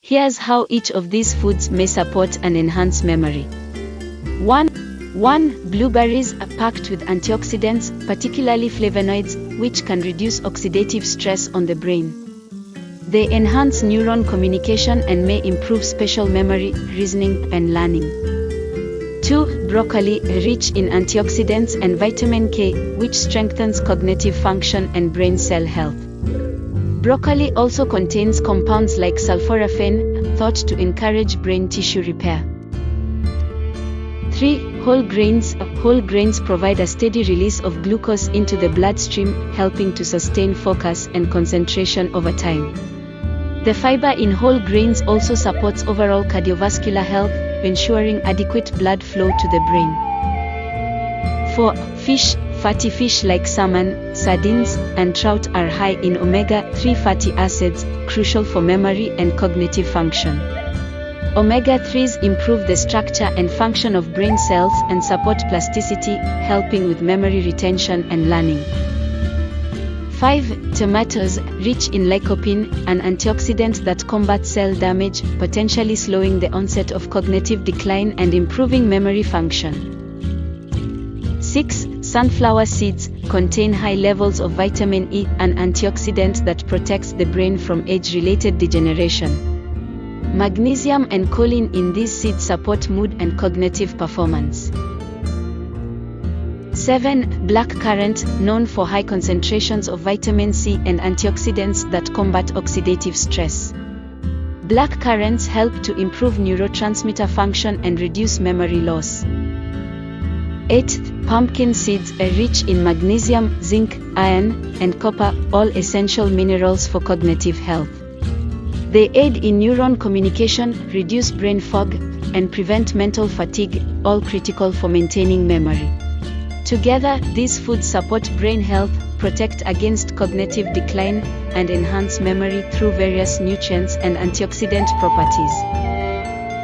Here's how each of these foods may support and enhance memory. 1. Blueberries are packed with antioxidants, particularly flavonoids, which can reduce oxidative stress on the brain. They enhance neuron communication and may improve spatial memory, reasoning, and learning. 2. Broccoli, rich in antioxidants and vitamin K, which strengthens cognitive function and brain cell health. Broccoli also contains compounds like sulforaphane, thought to encourage brain tissue repair. 3. Whole grains. Whole grains provide a steady release of glucose into the bloodstream, helping to sustain focus and concentration over time. The fiber in whole grains also supports overall cardiovascular health, ensuring adequate blood flow to the brain. 4. Fish. Fatty fish like salmon, sardines, and trout are high in omega-3 fatty acids, crucial for memory and cognitive function. Omega-3s improve the structure and function of brain cells and support plasticity, helping with memory retention and learning. 5. Tomatoes, rich in lycopene, an antioxidant that combats cell damage, potentially slowing the onset of cognitive decline and improving memory function. 6. Sunflower seeds contain high levels of vitamin E, an antioxidant that protects the brain from age-related degeneration. Magnesium and choline in these seeds support mood and cognitive performance. 7. Blackcurrant, known for high concentrations of vitamin C and antioxidants that combat oxidative stress. Blackcurrants help to improve neurotransmitter function and reduce memory loss. 8. Pumpkin seeds are rich in magnesium, zinc, iron, and copper, all essential minerals for cognitive health. They aid in neuron communication, reduce brain fog, and prevent mental fatigue, all critical for maintaining memory. Together, these foods support brain health, protect against cognitive decline, and enhance memory through various nutrients and antioxidant properties.